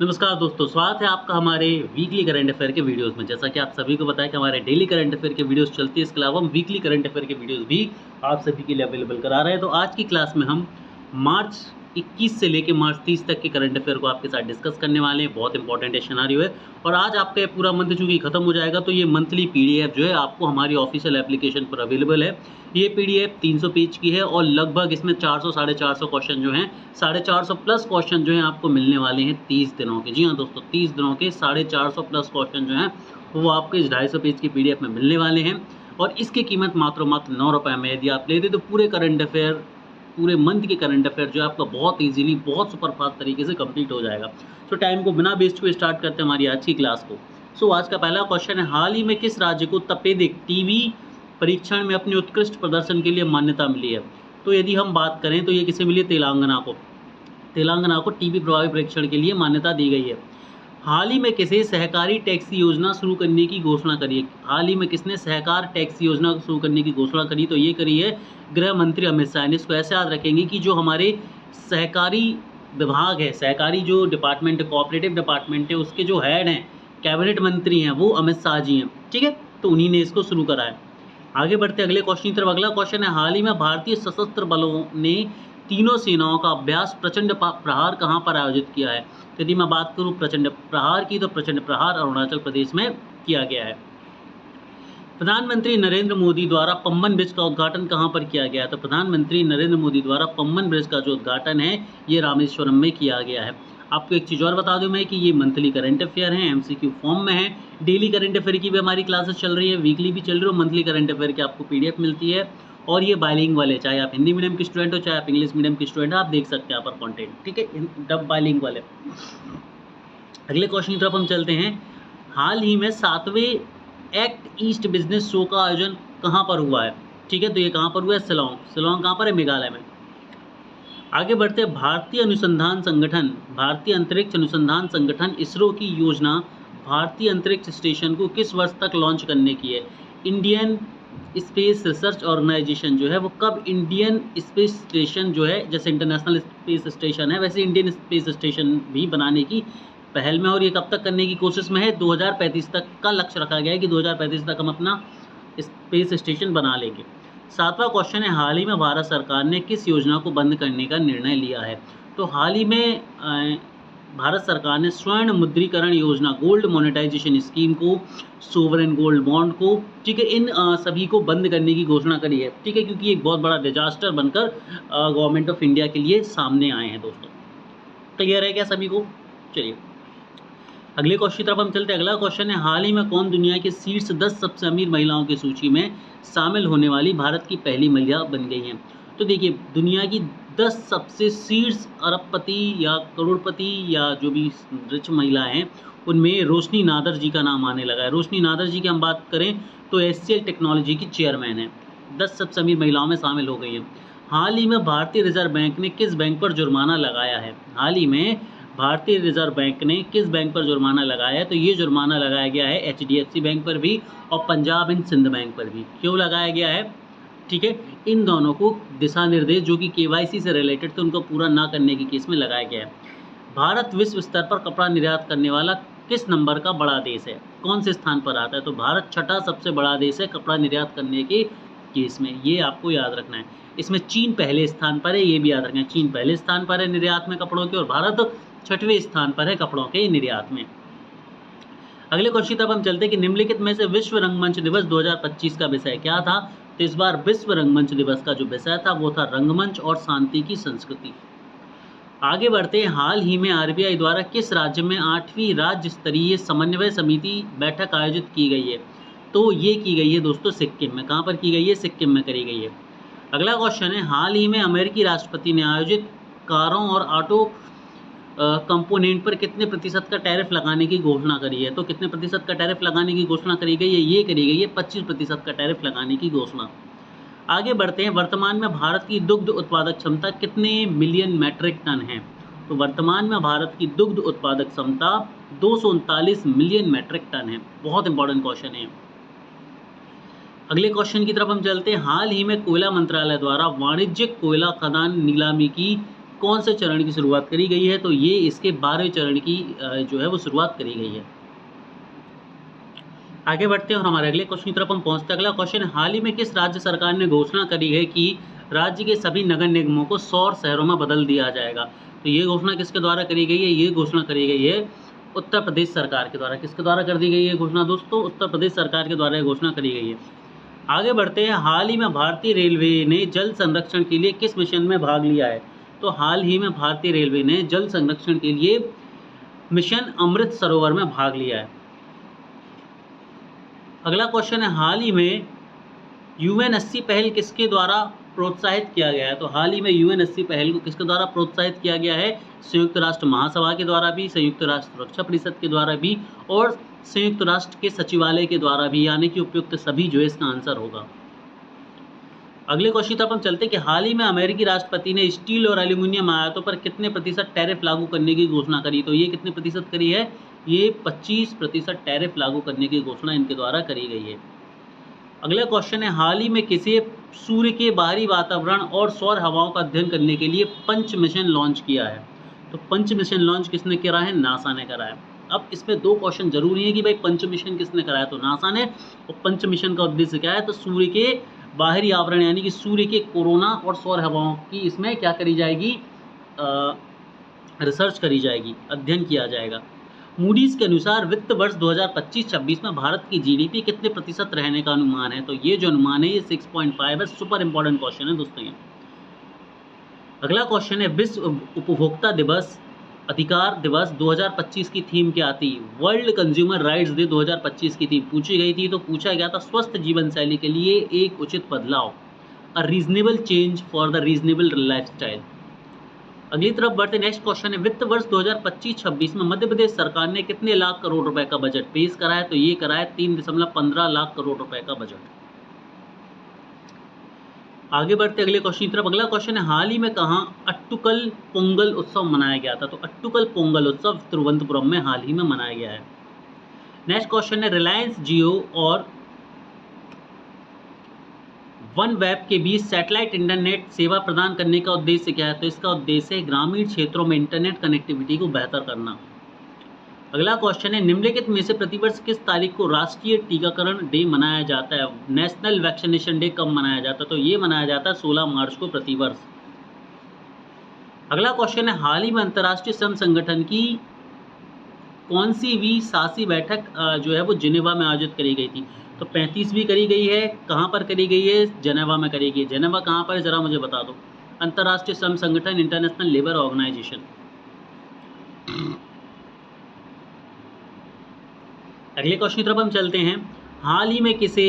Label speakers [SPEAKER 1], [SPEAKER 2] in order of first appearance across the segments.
[SPEAKER 1] नमस्कार दोस्तों, स्वागत है आपका हमारे वीकली करंट अफेयर के वीडियोस में। जैसा कि आप सभी को पता है कि हमारे डेली करंट अफेयर के वीडियोस चलती है, इसके अलावा हम वीकली करंट अफेयर के वीडियोस भी आप सभी के लिए अवेलेबल करा रहे हैं। तो आज की क्लास में हम मार्च 21 से लेके मार्च 30 तक के करंट अफेयर को आपके साथ डिस्कस करने वाले हैं। बहुत इंपॉर्टेंट सिनेरियो है और आज आपका ये पूरा मंथ चूँकि खत्म हो जाएगा, तो ये मंथली पीडीएफ जो है आपको हमारी ऑफिशियल एप्लीकेशन पर अवेलेबल है। ये पीडीएफ 300 पेज की है और लगभग इसमें 400 साढ़े 400 क्वेश्चन जो हैं, 450 प्लस क्वेश्चन जो हैं आपको मिलने वाले हैं 30 दिनों के। जी हाँ दोस्तों, 30 दिनों के 450 प्लस क्वेश्चन जो हैं वो आपको इस 250 पेज की पीडीएफ में मिलने वाले हैं और इसकी कीमत मात्र 9 रुपये में। यदि आप लेते तो पूरे करंट अफेयर, पूरे मंथ के करंट अफेयर जो है आपका बहुत ईजिली, बहुत सुपरफास्ट तरीके से कंप्लीट हो जाएगा। तो टाइम को बिना वेस्ट हुए स्टार्ट करते हैं हमारी आज की क्लास को। आज का पहला क्वेश्चन है, हाल ही में किस राज्य को तपेदिक टीवी परीक्षण में अपने उत्कृष्ट प्रदर्शन के लिए मान्यता मिली है? तो यदि हम बात करें तो ये किसे मिली है? तेलंगाना को टीबी प्रभावी परीक्षण के लिए मान्यता दी गई है। हाल ही में किसे सहकारी टैक्सी योजना शुरू करने की घोषणा करी है? हाल ही में किसने सहकार टैक्सी योजना शुरू करने की घोषणा करी? तो ये करी है गृह मंत्री अमित शाह ने। इसको ऐसे याद रखेंगे कि जो हमारे सहकारी विभाग है, सहकारी जो डिपार्टमेंट है, कोऑपरेटिव डिपार्टमेंट है, उसके जो हेड हैं, कैबिनेट मंत्री हैं, वो अमित शाह जी हैं। ठीक है, तो उन्हीं ने इसको शुरू करा है। आगे बढ़ते अगले क्वेश्चन की तरफ। अगला क्वेश्चन है, हाल ही में भारतीय सशस्त्र बलों ने तीनों सेनाओं का अभ्यास प्रचंड प्रहार कहाँ पर आयोजित किया है? यदि मैं बात करूँ प्रचंड प्रहार की, तो प्रचंड प्रहार अरुणाचल प्रदेश में किया गया है। प्रधानमंत्री नरेंद्र मोदी द्वारा पम्बन ब्रिज का उद्घाटन कहाँ पर किया गया है? तो प्रधानमंत्री नरेंद्र मोदी द्वारा पम्बन ब्रिज का जो उद्घाटन है ये रामेश्वरम में किया गया है। आपको एक चीज़ और बता दूं मैं कि ये मंथली करंट अफेयर हैं, एमसीक्यू फॉर्म में है। डेली करंट अफेयर की भी हमारी क्लासेस चल रही है, वीकली भी चल रही है, मंथली करंट अफेयर की आपको पीडीएफ मिलती है और ये बाइलिंगुअल है। चाहे आप हिंदी मीडियम के स्टूडेंट हो, चाहे आप इंग्लिश मीडियम के स्टूडेंट हो, आप देख सकते हैं यहाँ पर कॉन्टेंट। ठीक है, डब बाइलिंगुअल है। अगले क्वेश्चन की तरफ हम चलते हैं। हाल ही में 7वें एक्ट ईस्ट बिजनेस शो का आयोजन कहाँ पर हुआ है? ठीक है, तो ये कहाँ पर हुआ है? शिलोंग कहाँ पर है? मेघालय में। आगे बढ़ते हैं, भारतीय अंतरिक्ष अनुसंधान संगठन इसरो की योजना भारतीय अंतरिक्ष स्टेशन को किस वर्ष तक लॉन्च करने की है? इंडियन स्पेस रिसर्च ऑर्गेनाइजेशन जो है वो कब इंडियन स्पेस स्टेशन जो है, जैसे इंटरनेशनल स्पेस स्टेशन है वैसे इंडियन स्पेस स्टेशन भी बनाने की पहल में, और ये कब तक करने की कोशिश में है? 2035 तक का लक्ष्य रखा गया है कि 2035 तक हम अपना स्पेस स्टेशन बना लेंगे। 7वां क्वेश्चन है, हाल ही में भारत सरकार ने किस योजना को बंद करने का निर्णय लिया है? तो हाल ही में भारत सरकार ने स्वर्ण मुद्रीकरण योजना, गोल्ड मोनेटाइजेशन स्कीम को, सोवरेन गोल्ड बॉन्ड को, ठीक है, इन सभी को बंद करने की घोषणा करी है। ठीक है, क्योंकि एक बहुत बड़ा डिजास्टर बनकर गवर्नमेंट ऑफ इंडिया के लिए सामने आए हैं दोस्तों। क्लियर है क्या सभी को? चलिए अगले क्वेश्चन की तरफ हम चलते हैं। अगला क्वेश्चन है, हाल ही में कौन दुनिया के शीर्ष 10 सबसे अमीर महिलाओं की सूची में शामिल होने वाली भारत की पहली महिला बन गई हैं? तो देखिए, दुनिया की 10 सबसे शीर्ष अरबपति या करोड़पति या जो भी रिच महिला हैं उनमें रोशनी नादर जी का नाम आने लगा है। रोशनी नादर जी की हम बात करें तो HCL टेक्नोलॉजी की चेयरमैन है, 10 सबसे अमीर महिलाओं में शामिल हो गई हैं। हाल ही में भारतीय रिजर्व बैंक ने किस बैंक पर जुर्माना लगाया है? हाल ही में भारतीय रिजर्व बैंक ने किस बैंक पर जुर्माना लगाया है? तो ये जुर्माना लगाया गया है HDFC बैंक पर भी और पंजाब एंड सिंध बैंक पर भी। क्यों लगाया गया है? ठीक है, इन दोनों को दिशा निर्देश जो कि KYC से रिलेटेड थे उनको पूरा ना करने के केस में लगाया गया है। भारत विश्व स्तर पर कपड़ा निर्यात करने वाला किस नंबर का बड़ा देश है? कौन से स्थान पर आता है? तो भारत 6ठा सबसे बड़ा देश है कपड़ा निर्यात करने के केस में, ये आपको याद रखना है। इसमें चीन पहले स्थान पर है, ये भी याद रखना है। चीन पहले स्थान पर है निर्यात में कपड़ों के और भारत 6वें स्थान पर है कपड़ों के निर्यात में। अगले क्वेश्चन तक हम चलते हैं कि निम्नलिखित में से विश्व रंगमंच दिवस 2025 का विषय क्या था? तो इस बार विश्व रंगमंच दिवस का जो विषय था वो था रंगमंच और शांति की संस्कृति। आगे बढ़ते हैं, हाल ही में RBI द्वारा किस राज्य में 8वीं राज्य स्तरीय समन्वय समिति बैठक आयोजित की गई है? तो ये की गई है दोस्तों सिक्किम में। कहाँ पर की गई है? सिक्किम में करी गई है। अगला क्वेश्चन है, हाल ही में अमेरिकी राष्ट्रपति ने आयोजित कारों और ऑटो कंपोनेंट पर कितने प्रतिशत का टैरिफ लगाने की घोषणा करी है? तो कितने प्रतिशत का टैरिफ लगाने की घोषणा करी गई है? ये करी गई है 25% का टैरिफ लगाने की घोषणा। आगे बढ़ते हैं, वर्तमान में भारत की दुग्ध उत्पादक क्षमता कितने मिलियन मैट्रिक टन है? तो वर्तमान में भारत की दुग्ध उत्पादक क्षमता 239 मिलियन मैट्रिक टन है। बहुत इंपॉर्टेंट क्वेश्चन है। अगले क्वेश्चन की तरफ हम चलते हैं, हाल ही में कोयला मंत्रालय द्वारा वाणिज्यिक कोयला खदान नीलामी की कौन से चरण की शुरुआत करी गई है? तो ये इसके 12वें चरण की जो है वो शुरुआत करी गई है। आगे बढ़ते हैं और हमारे अगले क्वेश्चन की तरफ हम पहुंचते हैं। अगला क्वेश्चन, हाल ही में किस राज्य सरकार ने घोषणा करी है कि राज्य के सभी नगर निगमों को सौर शहरों में बदल दिया जाएगा? तो ये घोषणा किसके द्वारा करी गई है? ये घोषणा करी गई है उत्तर प्रदेश सरकार के द्वारा। किसके द्वारा कर दी गई है घोषणा दोस्तों? उत्तर प्रदेश सरकार के द्वारा घोषणा करी गई है। आगे बढ़ते हैं, हाल ही में भारतीय रेलवे ने जल संरक्षण के लिए किस मिशन में भाग लिया है? तो हाल ही में भारतीय रेलवे ने जल संरक्षण के लिए मिशन अमृत सरोवर में भाग लिया है। अगला क्वेश्चन है, हाल ही में UN80 पहल किसके द्वारा प्रोत्साहित किया गया है? तो हाल ही में UN80 पहल को किसके द्वारा प्रोत्साहित किया गया है? संयुक्त राष्ट्र महासभा के द्वारा भी, संयुक्त राष्ट्र सुरक्षा परिषद के द्वारा भी और संयुक्त राष्ट्र के सचिवालय के द्वारा भी, यानी कि उपयुक्त सभी जो है इसका आंसर होगा। अगले क्वेश्चन तक हम चलते हैं कि हाल ही में अमेरिकी राष्ट्रपति ने स्टील और एल्यूमिनियम आयातों पर कितने प्रतिशत टैरिफ लागू करने की घोषणा करी? तो ये कितने प्रतिशत करी है? ये 25% टैरिफ लागू करने की घोषणा इनके द्वारा करी गई है। अगला क्वेश्चन है, हाल ही में किसी सूर्य के बाहरी वातावरण और सौर हवाओं का अध्ययन करने के लिए पंच मिशन लॉन्च किया है? तो पंच मिशन लॉन्च किसने करा है? नासा ने करा है। अब इसमें 2 क्वेश्चन जरूरी है कि भाई पंच मिशन किसने कराया? तो नासा ने। और पंच मिशन का उद्देश्य क्या है? तो सूर्य के बाहरी आवरण यानी कि सूर्य के कोरोना और सौर हवाओं की इसमें क्या करी जाएगी? रिसर्च करी जाएगी, अध्ययन किया जाएगा। मूडीज के अनुसार वित्त वर्ष 2025-26 में भारत की GDP कितने प्रतिशत रहने का अनुमान है? तो ये जो अनुमान है ये 6.5 है। सुपर इंपॉर्टेंट क्वेश्चन है दोस्तों ये। अगला क्वेश्चन है, विश्व उपभोक्ता दिवस अधिकार दिवस 2025 की थीम क्या थी? वर्ल्ड कंज्यूमर राइट्स डे 2025 की थीम पूछी गई थी। तो पूछा गया था स्वस्थ जीवन शैली के लिए एक उचित बदलाव, a reasonable change for the reasonable lifestyle. अगली तरफ बढ़ते, नेक्स्ट क्वेश्चन है, वित्त वर्ष 2025-26 में मध्य प्रदेश सरकार ने कितने लाख करोड़ रुपए का बजट पेश करा है? तो ये करा है 3.15 लाख करोड़ रुपए का बजट। आगे बढ़ते अगले क्वेश्चन की तरफ। अगला क्वेश्चन है, हाल ही में कहाँ अट्टुकल पोंगल उत्सव मनाया गया था? तो अट्टुकल पोंगल उत्सव तिरुवनंतपुरम में हाल ही में मनाया गया है। नेक्स्ट क्वेश्चन है, रिलायंस जियो और वन वेब के बीच सैटेलाइट इंटरनेट सेवा प्रदान करने का उद्देश्य क्या है? तो इसका उद्देश्य है ग्रामीण क्षेत्रों में इंटरनेट कनेक्टिविटी को बेहतर करना। अगला क्वेश्चन है, निम्नलिखित में से प्रतिवर्ष किस तारीख को राष्ट्रीय टीकाकरण डे मनाया जाता है? नेशनल वैक्सीनेशन डे कब मनाया जाता है? तो ये मनाया जाता है 16 मार्च को प्रतिवर्ष। अगला क्वेश्चन है, हाल ही में अंतर्राष्ट्रीय श्रम संगठन की कौन सी भी शासी बैठक जो है वो जिनेवा में आयोजित करी गई थी? तो 35वीं करी गई है। कहाँ पर करी गई है? जिनेवा में करी गई है। जिनेवा कहाँ पर है जरा मुझे बता दो। अंतर्राष्ट्रीय श्रम संगठन, इंटरनेशनल लेबर ऑर्गेनाइजेशन। अगले क्वेश्चन की तरफ हम चलते हैं, हाल ही में किसे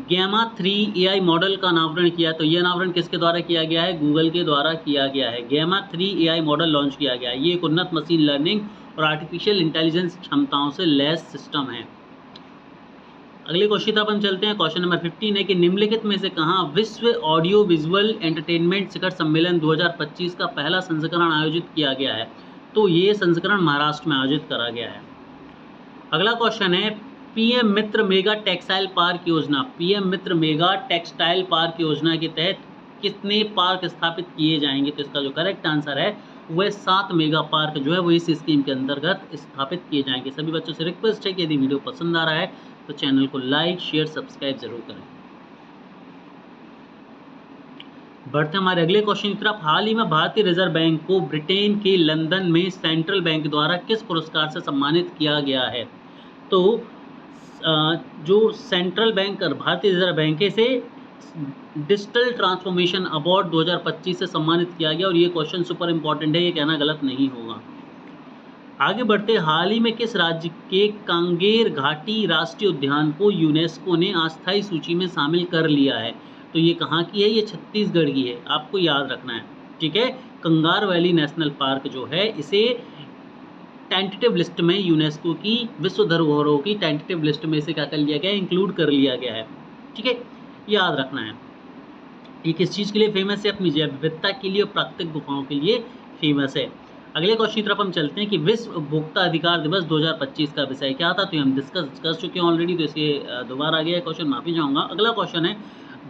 [SPEAKER 1] गैमा 3 AI मॉडल का अनावरण किया? तो ये अनावरण किसके द्वारा किया गया है? गूगल के द्वारा किया गया है। गैमा 3 AI मॉडल लॉन्च किया गया है। ये एक उन्नत मशीन लर्निंग और आर्टिफिशियल इंटेलिजेंस क्षमताओं से लैस सिस्टम है। अगले क्वेश्चन की तरफ हम चलते हैं। क्वेश्चन नंबर 15 है कि निम्नलिखित में से कहाँ विश्व ऑडियो विजुअल एंटरटेनमेंट शिखर सम्मेलन 2025 का पहला संस्करण आयोजित किया गया है? तो ये संस्करण महाराष्ट्र में आयोजित करा गया है। अगला क्वेश्चन है, PM मित्र मेगा टेक्सटाइल पार्क योजना, PM मित्र मेगा टेक्सटाइल पार्क योजना के तहत कितने पार्क स्थापित किए जाएंगे? तो इसका जो करेक्ट आंसर है वह 7 मेगा पार्क जो है वो इस स्कीम के अंतर्गत स्थापित किए जाएंगे। सभी बच्चों से रिक्वेस्ट है कि यदि वीडियो पसंद आ रहा है तो चैनल को लाइक, शेयर, सब्सक्राइब जरूर करें। बढ़ते हमारे अगले क्वेश्चन की तरफ। हाल ही में भारतीय रिजर्व बैंक को ब्रिटेन के लंदन में सेंट्रल बैंक द्वारा किस पुरस्कार से सम्मानित किया गया है? तो जो सेंट्रल बैंक भारतीय रिजर्व बैंक है इसे डिजिटल ट्रांसफॉर्मेशन अवार्ड 2025 से सम्मानित किया गया। और ये क्वेश्चन सुपर इंपॉर्टेंट है, ये कहना गलत नहीं होगा। आगे बढ़ते, हाल ही में किस राज्य के कांगेर घाटी राष्ट्रीय उद्यान को यूनेस्को ने अस्थायी सूची में शामिल कर लिया है? तो ये कहाँ की है? ये छत्तीसगढ़ की है, आपको याद रखना है, ठीक है। कंगार वैली नेशनल पार्क जो है इसे टेंटेटिव लिस्ट में, यूनेस्को की विश्व धरोहरों की टेंटेटिव लिस्ट में इसे क्या कर लिया गया है? इंक्लूड कर लिया गया है, ठीक है, याद रखना है। ये किस चीज़ के लिए फेमस है? अपनी जैव विविधता के लिए और प्राकृतिक गुफाओं के लिए फेमस है। अगले क्वेश्चन की तरफ हम चलते हैं कि विश्व उपभोक्ता अधिकार दिवस 2025 का विषय क्या था? तो हम डिस्कस कर चुके हैं ऑलरेडी, तो इसे दोबारा आ गया क्वेश्चन, माफी चाहूँगा। अगला क्वेश्चन है,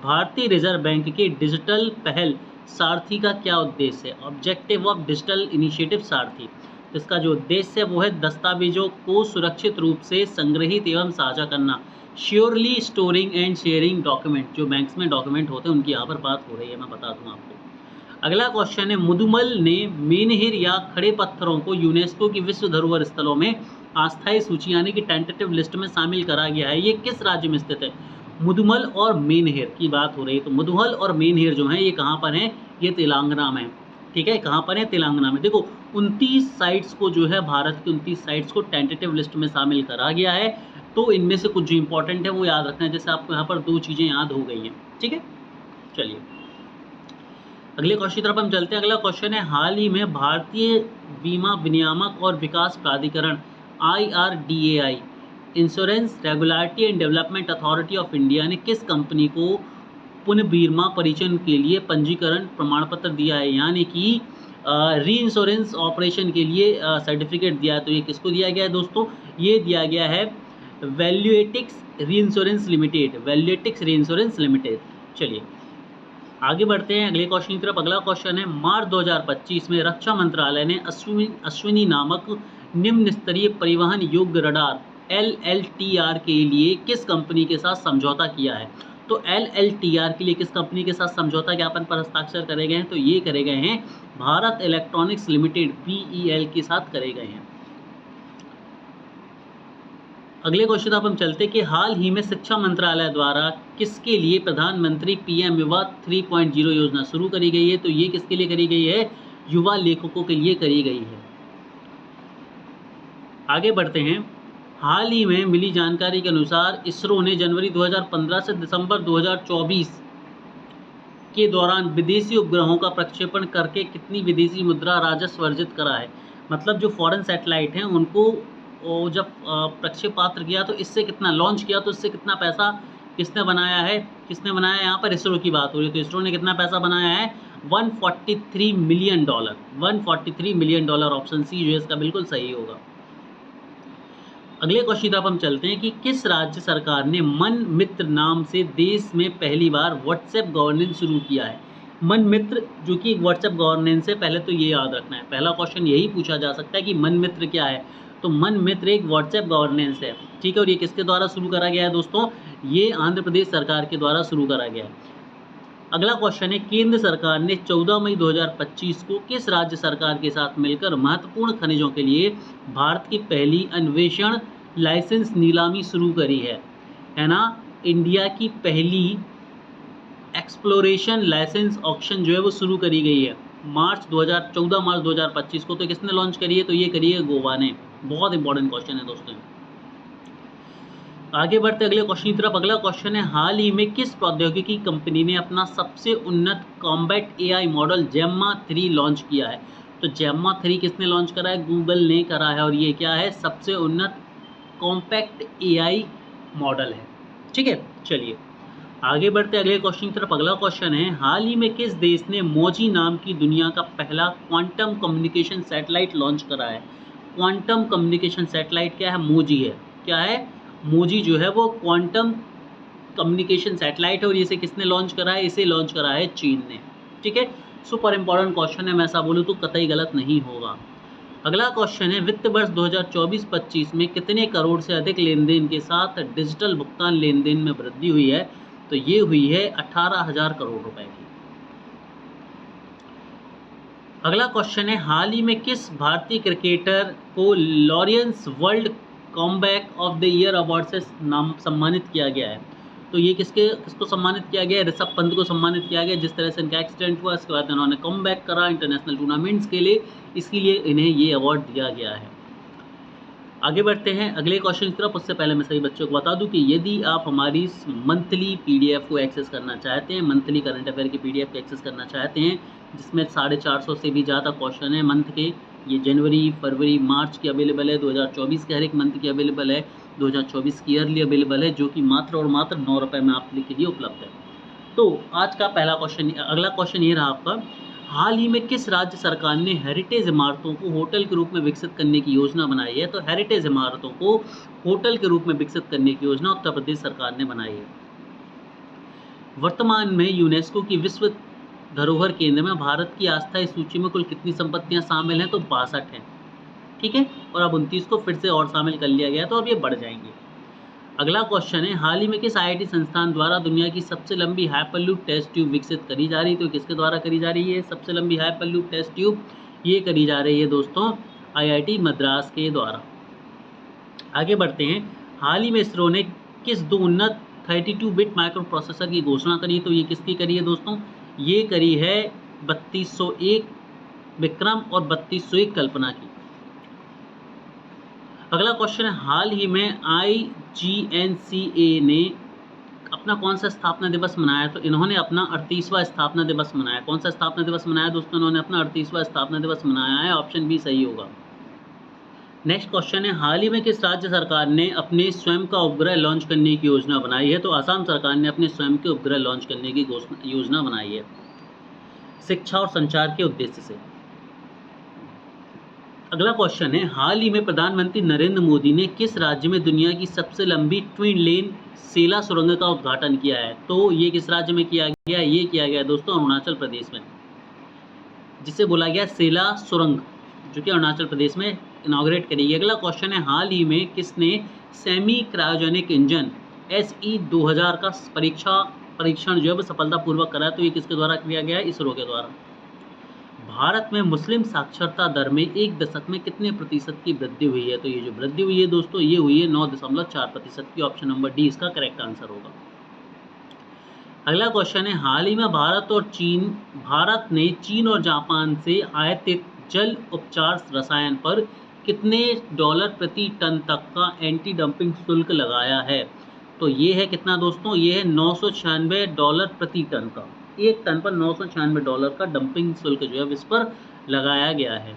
[SPEAKER 1] भारतीय रिजर्व बैंक के डिजिटल पहल सारथी का क्या उद्देश्य है? ऑब्जेक्टिव ऑफ डिजिटल इनिशिएटिव सारथी, इसका जो उद्देश्य है वो है दस्तावेजों को सुरक्षित रूप से संग्रहित एवं साझा करना, surely storing and sharing document, जो बैंक्स में डॉक्यूमेंट होते हैं उनकी यहाँ पर बात हो रही है, मैं बता दूँ आपको। अगला क्वेश्चन है, मुदुमल ने मेनहिर या खड़े पत्थरों को यूनेस्को की विश्व धरोहर स्थलों में अस्थायी सूची यानी कि टेंटेटिव लिस्ट में शामिल करा गया है, ये किस राज्य में स्थित है? मुदुमल और मेनहिर की बात हो रही है, तो मुदुमल और मेनहिर जो है ये कहाँ पर हैं? ये तेलंगाना में, ठीक है, कहाँ पर है? तेलंगाना में। देखो 29 साइट्स को जो है, भारत की 29 साइट्स को टेंटेटिव लिस्ट में शामिल करा गया है, तो इनमें से कुछ जो इंपॉर्टेंट है वो याद रखना है, जैसे आपको यहाँ पर 2 चीज़ें याद हो गई हैं, ठीक है। चलिए अगले क्वेश्चन की तरफ हम चलते हैं। अगला क्वेश्चन है, हाल ही में भारतीय बीमा विनियामक और विकास प्राधिकरण IRDAI, insurance regulatory and development authority of India ने किस कंपनी को पुनः बीमा परिचय के लिए पंजीकरण प्रमाण पत्र दिया है, यानी कि री इंश्योरेंस ऑपरेशन के लिए सर्टिफिकेट दिया है? तो ये किसको दिया गया है दोस्तों? ये दिया गया है वैल्यूएटिक्स री इंश्योरेंस लिमिटेड, वैल्यूएटिक्स री इंश्योरेंस लिमिटेड। चलिए आगे बढ़ते हैं अगले क्वेश्चन की तरफ। अगला क्वेश्चन है, मार्च 2025 में रक्षा मंत्रालय ने अश्विनी नामक निम्न स्तरीय परिवहन योग्य रडार LLTR के लिए किस कंपनी के साथ समझौता किया है? तो LLTR के लिए किस कंपनी के साथ समझौता ज्ञापन पर हस्ताक्षर करे गए हैं? तो ये करे गए हैं भारत इलेक्ट्रॉनिक्स लिमिटेड BEL के साथ करे गए हैं। अगले क्वेश्चन आप हम चलते कि हाल ही में शिक्षा मंत्रालय द्वारा किसके लिए प्रधानमंत्री PM युवा 3.0 योजना शुरू करी गई है? तो ये किसके लिए करी गई है? युवा लेखकों के लिए करी गई है। आगे बढ़ते हैं। हाल ही में मिली जानकारी के अनुसार इसरो ने जनवरी 2015 से दिसंबर 2024 के दौरान विदेशी उपग्रहों का प्रक्षेपण करके कितनी विदेशी मुद्रा राजस्व अर्जित करा है? मतलब जो फॉरेन सैटेलाइट हैं उनको जब प्रक्षेपात्र किया तो इससे कितना, लॉन्च किया तो इससे कितना पैसा किसने बनाया है? किसने बनाया है? यहाँ पर इसरो की बात हो रही है, तो इसरो ने कितना पैसा बनाया है? $143 मिलियन। $143 मिलियन, ऑप्शन सी जो है इसका बिल्कुल सही होगा। अगले क्वेश्चन तरफ हम चलते हैं कि किस राज्य सरकार ने मन मित्र नाम से देश में पहली बार व्हाट्सएप गवर्नेंस शुरू किया है? मन मित्र जो कि व्हाट्सएप गवर्नेंस है, पहले तो ये याद रखना है, पहला क्वेश्चन यही पूछा जा सकता है कि मन मित्र क्या है? तो मन मित्र एक व्हाट्सएप गवर्नेंस है, ठीक है, और ये किसके द्वारा शुरू करा गया है दोस्तों? ये आंध्र प्रदेश सरकार के द्वारा शुरू करा गया है। अगला क्वेश्चन है, केंद्र सरकार ने 14 मई 2025 को किस राज्य सरकार के साथ मिलकर महत्वपूर्ण खनिजों के लिए भारत की पहली अन्वेषण लाइसेंस नीलामी शुरू करी है ना? इंडिया की पहली एक्सप्लोरेशन लाइसेंस ऑक्शन जो है वो शुरू करी गई है 14 मार्च 2025 को। तो किसने लॉन्च करी है? तो ये करी है गोवा ने। बहुत इंपॉर्टेंट क्वेश्चन है दोस्तों। आगे बढ़ते अगले क्वेश्चन की तरफ। अगला क्वेश्चन है, हाल ही में किस प्रौद्योगिकी कंपनी ने अपना सबसे उन्नत combat AI model Gemma 3 launch किया है? तो जेम्मा 3 किसने लॉन्च करा है? गूगल ने करा है, और ये क्या है? सबसे उन्नत कॉम्पैक्ट AI मॉडल है, ठीक है। चलिए आगे बढ़ते अगले क्वेश्चन की तरफ। अगला क्वेश्चन है, हाल ही में किस देश ने मोजी नाम की दुनिया का पहला क्वांटम कम्युनिकेशन सैटेलाइट लॉन्च करा है? क्वांटम कम्युनिकेशन सैटेलाइट क्या है? मोजी है। क्या है? मोजी जो है वो क्वांटम कम्युनिकेशन सैटेलाइट है, और इसे किसने लॉन्च करा है? इसे लॉन्च करा है चीन ने, ठीक है। सुपर इंपॉर्टेंट क्वेश्चन है, मैं ऐसा बोलूँ तो कतई गलत नहीं होगा। अगला क्वेश्चन है, वित्त वर्ष 2024-25 में कितने करोड़ से अधिक लेन देन के साथ डिजिटल भुगतान लेन देन में वृद्धि हुई है? तो ये हुई है 18,000 करोड़ रुपए की। अगला क्वेश्चन है, हाल ही में किस भारतीय क्रिकेटर को Laureus world comeback of the year award से सम्मानित किया गया है? तो ये किसको सम्मानित किया गया है? ऋषभ पंत को सम्मानित किया गया। जिस तरह से इनका एक्सीडेंट हुआ, इसके बाद इन्होंने कमबैक करा इंटरनेशनल टूर्नामेंट्स के लिए, इसके लिए इन्हें ये अवार्ड दिया गया है। आगे बढ़ते हैं अगले क्वेश्चन की तरफ। उससे पहले मैं सभी बच्चों को बता दूं कि यदि आप हमारी मंथली PDF को एक्सेस करना चाहते हैं, मंथली करंट अफेयर की PDF को एक्सेस करना चाहते हैं, जिसमें 450 से भी ज़्यादा क्वेश्चन है मंथ के, ये जनवरी, फरवरी, मार्च की अवेलेबल है, 2024 के हर एक मंथ की अवेलेबल है, 2024 की ईयरली अवेलेबल है, जो कि मात्र और मात्र 9 रुपये में आपके लिए उपलब्ध है। तो आज का पहला क्वेश्चन, अगला क्वेश्चन ये रहा आपका, हाल ही में किस राज्य सरकार ने हेरिटेज इमारतों को होटल के रूप में विकसित करने की योजना बनाई है? तो हेरिटेज इमारतों को होटल के रूप में विकसित करने की योजना उत्तर प्रदेश सरकार ने बनाई है। वर्तमान में यूनेस्को की विश्व धरोहर केंद्र में भारत की अस्थायी सूची में कुल कितनी संपत्तियां शामिल हैं? तो 62 हैं। ठीक है, और अब 29 को फिर से और शामिल कर लिया गया, तो अब ये बढ़ जाएंगे। अगला क्वेश्चन है, हाल ही में किस आईआईटी संस्थान द्वारा दुनिया की सबसे लंबी हाइपरलूप टेस्ट ट्यूब विकसित करी जा रही है? तो किसके द्वारा करी जा रही है सबसे लंबी हाइपरलूप टेस्ट ट्यूब? ये करी जा रही है दोस्तों आईआईटी मद्रास के द्वारा। आगे बढ़ते हैं, हाल ही में इसरो ने किस दो उन्नत 32 बिट माइक्रो प्रोसेसर की घोषणा करी? तो ये किसकी करी है दोस्तों? ये करी है 3201 विक्रम और 3201 कल्पना की। अगला क्वेश्चन है, हाल ही में IGNCA ने अपना कौन सा स्थापना दिवस मनाया? तो इन्होंने अपना 38वां स्थापना दिवस मनाया। कौन सा स्थापना दिवस मनाया दोस्तों? इन्होंने अपना 38वां स्थापना दिवस मनाया है। ऑप्शन बी सही होगा। नेक्स्ट क्वेश्चन है, हाल ही में किस राज्य सरकार ने अपने स्वयं का उपग्रह लॉन्च करने की योजना बनाई है? तो असम सरकार ने अपने स्वयं के उपग्रह लॉन्च करने की योजना बनाई है शिक्षा और संचार के उद्देश्य से। अगला क्वेश्चन है, हाल ही में प्रधानमंत्री नरेंद्र मोदी ने किस राज्य में दुनिया की सबसे लंबी ट्विन लेन सेला सुरंग का उद्घाटन किया है? तो ये किस राज्य में किया गया? ये किया गया दोस्तों अरुणाचल प्रदेश में, जिसे बोला गया सेला सुरंग, जो कि अरुणाचल प्रदेश में इनॉग्रेट करी गई। अगला क्वेश्चन है, हाल ही में किसने सेमी क्रायोजेनिक इंजन SE 2000 का परीक्षण जो है सफलतापूर्वक करा? तो ये किसके द्वारा किया गया? इसरो के द्वारा। भारत में मुस्लिम साक्षरता दर में एक दशक में कितने प्रतिशत की वृद्धि हुई है? तो ये जो वृद्धि हुई है दोस्तों, ये हुई है 9.4% की। ऑप्शन नंबर डी इसका करेक्ट आंसर होगा। अगला क्वेश्चन है, हाल ही में भारत ने चीन और जापान से आयातित जल उपचार रसायन पर कितने डॉलर प्रति टन तक का एंटी डंपिंग शुल्क लगाया है? तो ये है कितना दोस्तों? ये है $996 प्रति टन का। एक टन पर $996 का डंपिंग शुल्क जो है इस पर लगाया गया है।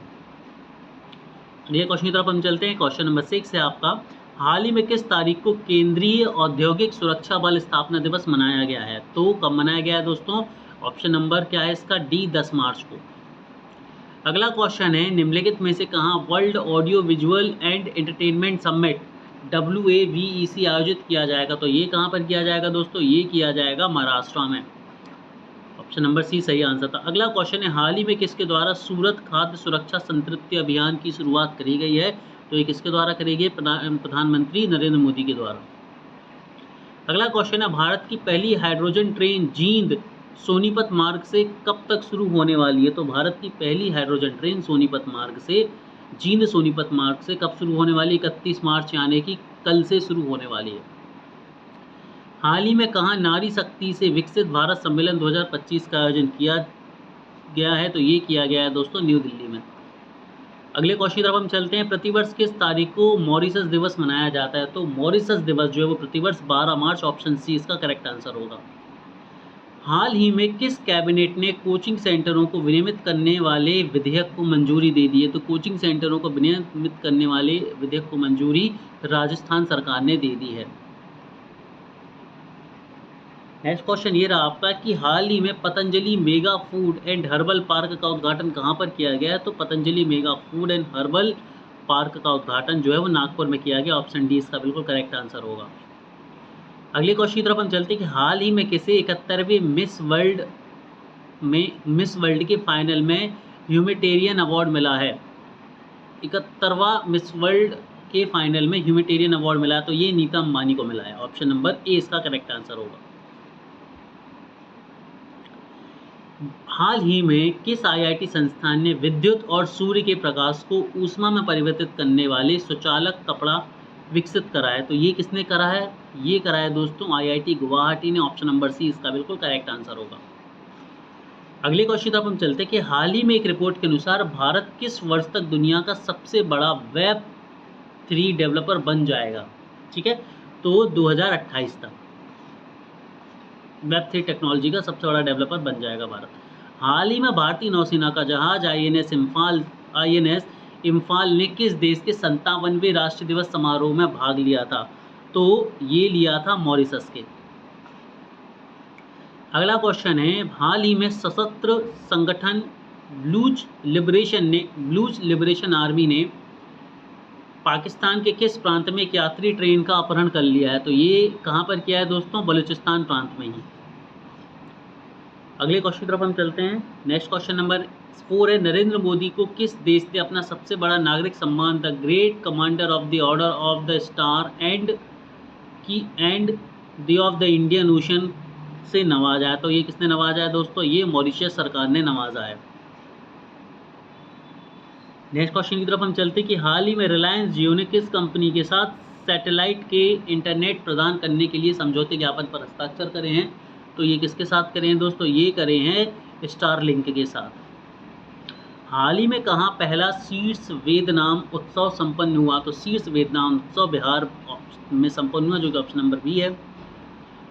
[SPEAKER 1] ये क्वेश्चन की तरफ हम चलते हैं। क्वेश्चन नंबर 6 है आपका, हाल ही में किस तारीख को केंद्रीय औद्योगिक सुरक्षा बल स्थापना दिवस मनाया गया है? तो कब मनाया गया है दोस्तों? ऑप्शन नंबर क्या है इसका? डी 10 मार्च को। अगला क्वेश्चन है, निम्नलिखित में से कहाँ world audio visual and entertainment summit WAVEC आयोजित किया जाएगा? तो ये कहाँ पर किया जाएगा दोस्तों? ये किया जाएगा महाराष्ट्र में। ऑप्शन नंबर सी सही आंसर था। अगला क्वेश्चन है, हाल ही में किसके द्वारा सूरत खाद्य सुरक्षा संतृप्ति अभियान की शुरुआत करी गई है? तो ये किसके द्वारा करी गई? प्रधानमंत्री नरेंद्र मोदी के द्वारा। अगला क्वेश्चन है, भारत की पहली हाइड्रोजन ट्रेन जींद सोनीपत मार्ग से कब तक शुरू होने वाली है? तो भारत की पहली हाइड्रोजन ट्रेन सोनीपत मार्ग से जींद सोनीपत मार्ग से कब शुरू होने वाली? 31 मार्च यानी कि कल से शुरू होने वाली है। हाल ही में कहाँ नारी शक्ति से विकसित भारत सम्मेलन 2025 का आयोजन किया गया है? तो ये किया गया है दोस्तों न्यू दिल्ली में। अगले क्वेश्चन की तरफ हम चलते हैं, प्रतिवर्ष किस तारीख को मॉरिशस दिवस मनाया जाता है? तो मॉरिशस दिवस जो है वो प्रतिवर्ष 12 मार्च। ऑप्शन सी इसका करेक्ट आंसर होगा। हाल ही में किस कैबिनेट ने कोचिंग सेंटरों को विनियमित करने वाले विधेयक को मंजूरी दे दी है? तो कोचिंग सेंटरों को विनियमित करने वाले विधेयक को मंजूरी राजस्थान सरकार ने दे दी है। नेक्स्ट क्वेश्चन ये रहा आपका कि हाल ही में Patanjali mega food and herbal park का उद्घाटन कहाँ पर किया गया है? तो Patanjali mega food and herbal park का उद्घाटन जो है वो नागपुर में किया गया। ऑप्शन डी इसका बिल्कुल करेक्ट आंसर होगा। अगले क्वेश्चन की तरफ हम चलते हैं कि हाल ही में किसे 71वें मिस वर्ल्ड के फाइनल में ह्यूमैनिटेरियन अवार्ड मिला है? 71वां मिस वर्ल्ड के फाइनल में ह्यूमैनिटेरियन अवार्ड मिला है, तो ये नीता अंबानी को मिला है। ऑप्शन नंबर ए इसका करेक्ट आंसर होगा। हाल ही में किस आईआईटी संस्थान ने विद्युत और सूर्य के प्रकाश को ऊष्मा में परिवर्तित करने वाले स्वचालक कपड़ा विकसित करा है? तो ये किसने करा है? ये करा है दोस्तों आईआईटी गुवाहाटी ने। ऑप्शन नंबर सी इसका बिल्कुल करेक्ट आंसर होगा। अगले क्वेश्चन पर हम चलते हैं कि हाल ही में एक रिपोर्ट के अनुसार भारत किस वर्ष तक दुनिया का सबसे बड़ा वेब 3 डेवलपर बन जाएगा? ठीक है, तो 2028 तक वेब 3 टेक्नोलॉजी का सबसे बड़ा डेवलपर बन जाएगा भारत। हाल ही में भारतीय नौसेना का जहाज INS इम्फाल ने किस देश के 57वें राष्ट्रीय दिवस समारोह में भाग लिया था? तो ये लिया था मॉरिशस के। अगला क्वेश्चन है, हाल ही में सशस्त्र संगठन ब्लूज लिबरेशन आर्मी ने पाकिस्तान के किस प्रांत में एक यात्री ट्रेन का अपहरण कर लिया है? तो ये कहाँ पर किया है दोस्तों? बलूचिस्तान प्रांत में ही। अगले क्वेश्चन की तरफ हम चलते हैं। नेक्स्ट क्वेश्चन नंबर 4 है, नरेंद्र मोदी को किस देश ने अपना सबसे बड़ा नागरिक सम्मान the great commander of the order of the star and the of the Indian ocean से नवाजा है? तो ये किसने नवाजा है दोस्तों? ये मॉरिशस सरकार ने नवाजा है। नेक्स्ट क्वेश्चन की तरफ हम चलते हैं कि हाल ही में रिलायंस जियो ने किस कंपनी के साथ सैटेलाइट के इंटरनेट प्रदान करने के लिए समझौते ज्ञापन पर हस्ताक्षर करे हैं? तो ये किसके साथ करे हैं दोस्तों? ये करे हैं स्टारलिंक के साथ। हाल ही में कहाँ पहला शीर्ष वेदनाम उत्सव संपन्न हुआ? तो शीर्ष वेदनाम उत्सव बिहार में संपन्न हुआ, जो कि ऑप्शन नंबर बी है।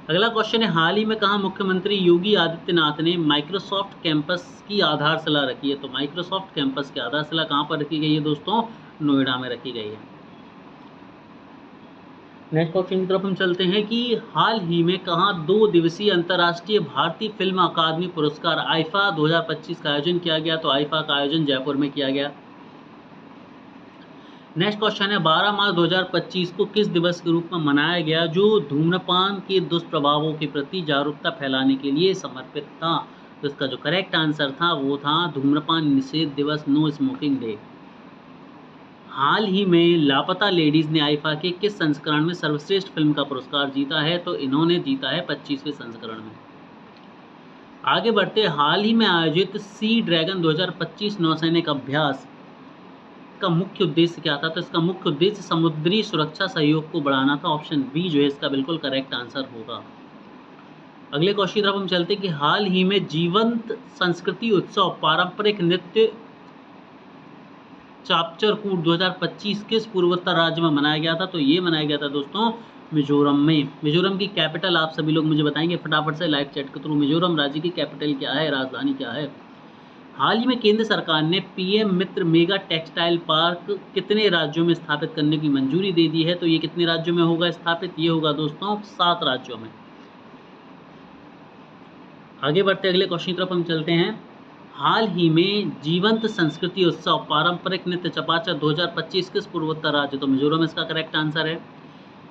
[SPEAKER 1] अगला क्वेश्चन है, हाल ही में कहाँ मुख्यमंत्री योगी आदित्यनाथ ने माइक्रोसॉफ्ट कैंपस की आधारशिला रखी है? तो माइक्रोसॉफ्ट कैंपस की आधारशिला कहाँ पर रखी गई है दोस्तों? नोएडा में रखी गई है। नेक्स्ट क्वेश्चन की तरफ हम चलते हैं कि हाल ही में कहाँ 2 दिवसीय अंतर्राष्ट्रीय भारतीय फिल्म अकादमी पुरस्कार आईफा 2025 का आयोजन किया गया? तो आईफा का आयोजन जयपुर में किया गया। नेक्स्ट क्वेश्चन है, 12 मार्च 2025 को किस दिवस के रूप में मनाया गया जो धूम्रपान के दुष्प्रभावों के प्रति जागरूकता फैलाने के लिए समर्पित था? तो इसका जो करेक्ट आंसर था वो था धूम्रपान निषेध दिवस, नो स्मोकिंग डे। हाल ही में लापता लेडीज ने आईफा के किस संस्करण में सर्वश्रेष्ठ फिल्म का पुरस्कार जीता है? तो इन्होंने जीता है 25वें संस्करण में। आगे बढ़ते, हाल ही में आयोजित सी ड्रैगन 2025 नौसैनिक अभ्यास का मुख्य उद्देश्य क्या था? तो इसका मुख्य उद्देश्य समुद्री सुरक्षा सहयोग को बढ़ाना था। ऑप्शन बी जो है इसका बिल्कुल करेक्ट आंसर होगा। अगले क्वेश्चन की तरफ हम चलते हैं कि हाल ही में जीवंत संस्कृति उत्सव पारंपरिक नृत्य चापचरकूट 2025 किस पूर्वोत्तर राज्य में मनाया गया था? तो ये मनाया गया था दोस्तों मिजोरम में। मिजोरम की कैपिटल आप सभी लोग मुझे बताएंगे फटाफट से लाइव चैट के थ्रू। मिजोरम राज्य की कैपिटल क्या है, राजधानी क्या है? हाल ही में केंद्र सरकार ने पीएम मित्र मेगा टेक्सटाइल पार्क कितने राज्यों में स्थापित करने की मंजूरी दे दी है? तो ये कितने राज्यों में होगा स्थापित? ये होगा दोस्तों 7 राज्यों में। आगे बढ़ते अगले क्वेश्चन की तरफ हम चलते हैं। हाल ही में जीवंत संस्कृति उत्सव पारंपरिक नृत्य चपाचर 2025 किस पूर्वोत्तर राज्य? तो मिजोरम इसका करेक्ट आंसर है।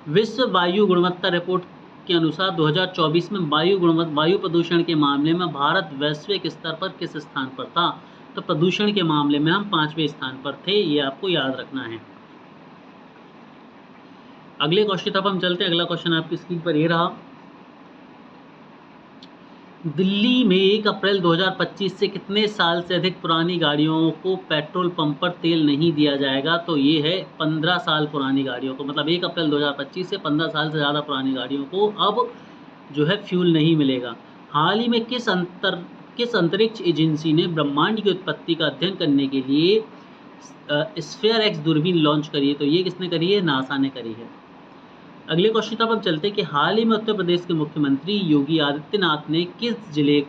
[SPEAKER 1] विश्व वायु गुणवत्ता रिपोर्ट के अनुसार 2024 में वायु प्रदूषण के मामले में भारत वैश्विक स्तर पर किस स्थान पर था? तो प्रदूषण के मामले में हम 5वें स्थान पर थे, ये आपको याद रखना है। अगले क्वेश्चन तक हम चलते हैं। अगला क्वेश्चन आपकी स्क्रीन पर ये रहा, दिल्ली में 1 अप्रैल 2025 से कितने साल से अधिक पुरानी गाड़ियों को पेट्रोल पंप पर तेल नहीं दिया जाएगा? तो ये है 15 साल पुरानी गाड़ियों को, मतलब 1 अप्रैल 2025 से 15 साल से ज़्यादा पुरानी गाड़ियों को अब जो है फ्यूल नहीं मिलेगा। हाल ही में किस अंतरिक्ष एजेंसी ने ब्रह्मांड की उत्पत्ति का अध्ययन करने के लिए स्फीयर एक्स दूरबीन लॉन्च करी है? तो ये किसने करी है? नासा ने करी है। अगले क्वेश्चन तक हम चलते हैं कि हाल ही में उत्तर प्रदेश के मुख्यमंत्री योगी आदित्यनाथ ने किस जिले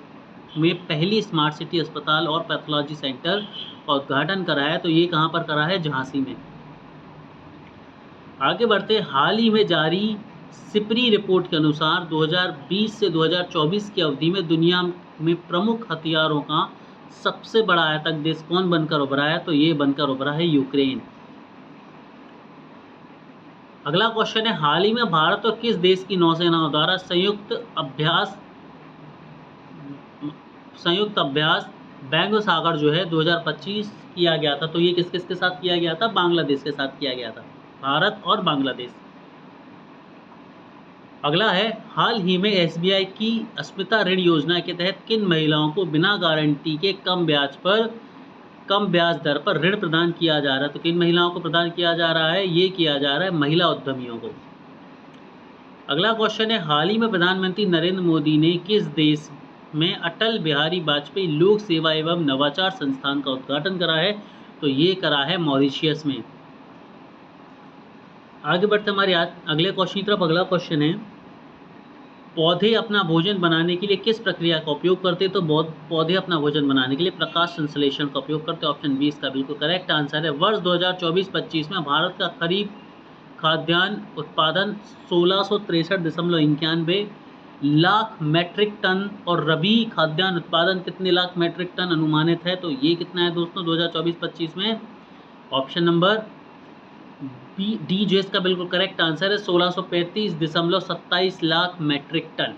[SPEAKER 1] में पहली स्मार्ट सिटी अस्पताल और पैथोलॉजी सेंटर का उद्घाटन कराया? तो ये कहाँ पर करा है? झांसी में। आगे बढ़ते, हाल ही में जारी सिपरी रिपोर्ट के अनुसार 2020 से 2024 की अवधि में दुनिया में प्रमुख हथियारों का सबसे बड़ा आयातक देश कौन बनकर उभरा है? तो ये बनकर उभरा है यूक्रेन। अगला क्वेश्चन है, हाल ही में भारत और किस देश की नौसेनाओं द्वारा संयुक्त अभ्यास बैंग सागर जो है 2025 किया गया था? तो ये किस किस के साथ किया गया था? बांग्लादेश के साथ किया गया था, भारत और बांग्लादेश। अगला है, हाल ही में एसबीआई की अस्मिता ऋण योजना के तहत किन महिलाओं को बिना गारंटी के कम ब्याज दर पर ऋण प्रदान किया जा रहा है? तो किन महिलाओं को प्रदान किया जा रहा है? ये किया जा रहा है महिला उद्यमियों को। अगला क्वेश्चन है, हाल ही में प्रधानमंत्री नरेंद्र मोदी ने किस देश में अटल बिहारी वाजपेयी लोक सेवा एवं नवाचार संस्थान का उद्घाटन करा है? तो ये करा है मॉरिशियस में। आगे बढ़ते हमारे अगले क्वेश्चन की तरफ। अगला क्वेश्चन है, पौधे अपना भोजन बनाने के लिए किस प्रक्रिया का उपयोग करते? तो पौधे अपना भोजन बनाने के लिए प्रकाश संश्लेषण का उपयोग करते हैं। ऑप्शन 20 का बिल्कुल करेक्ट आंसर है। वर्ष 2024-25 में भारत का खरीफ खाद्यान्न उत्पादन 1663.91 लाख मैट्रिक टन और रबी खाद्यान्न उत्पादन कितने लाख मैट्रिक टन अनुमानित है? तो ये कितना है दोस्तों 2024-25 में? ऑप्शन नंबर डी जो इसका बिल्कुल करेक्ट आंसर है, 1635.27 लाख मैट्रिक टन।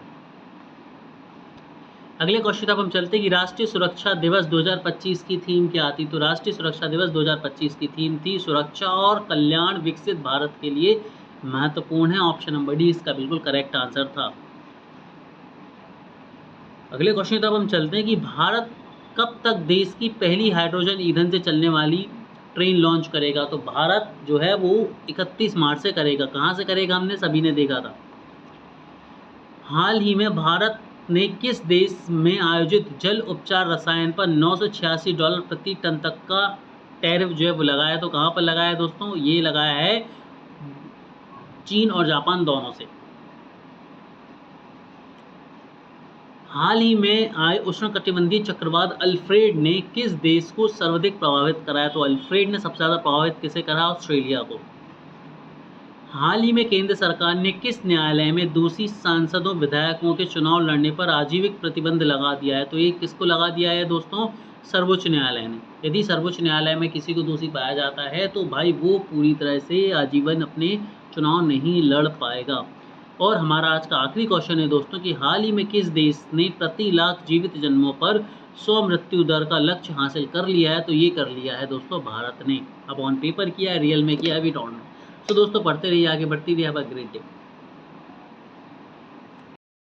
[SPEAKER 1] अगले क्वेश्चन तक हम चलते हैं कि राष्ट्रीय सुरक्षा दिवस 2025 की थीम क्या थी। तो राष्ट्रीय सुरक्षा दिवस 2025 की थीम थी सुरक्षा और कल्याण विकसित भारत के लिए महत्वपूर्ण है। ऑप्शन नंबर डी इसका बिल्कुल करेक्ट आंसर था। अगले क्वेश्चन तक हम चलते हैं कि भारत कब तक देश की पहली हाइड्रोजन ईंधन से चलने वाली ट्रेन लॉन्च करेगा। तो भारत जो है वो 31 मार्च से करेगा। कहाँ से करेगा हमने सभी ने देखा था। हाल ही में भारत ने किस देश में आयोजित जल उपचार रसायन पर $986 प्रति टन तक का टैरिफ जो है वो लगाया। तो कहाँ पर लगाया दोस्तों, ये लगाया है चीन और जापान दोनों से। हाल ही में आए उष्णकटिबंधीय चक्रवात अल्फ्रेड ने किस देश को सर्वाधिक प्रभावित कराया। तो अल्फ्रेड ने सबसे ज़्यादा प्रभावित किसे करा, ऑस्ट्रेलिया को। हाल ही में केंद्र सरकार ने किस न्यायालय में दोषी सांसदों विधायकों के चुनाव लड़ने पर आजीविक प्रतिबंध लगा दिया है। तो ये किसको लगा दिया है दोस्तों, सर्वोच्च न्यायालय ने। यदि सर्वोच्च न्यायालय में किसी को दोषी पाया जाता है तो भाई वो पूरी तरह से आजीवन अपने चुनाव नहीं लड़ पाएगा। और हमारा आज का आखिरी क्वेश्चन है दोस्तों कि हाल ही में किस देश ने प्रति लाख जीवित जन्मों पर 100 मृत्यु दर का लक्ष्य हासिल कर लिया है। तो ये कर लिया है दोस्तों भारत ने। अब ऑन पेपर किया है, रियल में किया है, वी डोंट नो। तो दोस्तों पढ़ते रहिए, आगे बढ़ती रहिए। Have a great day.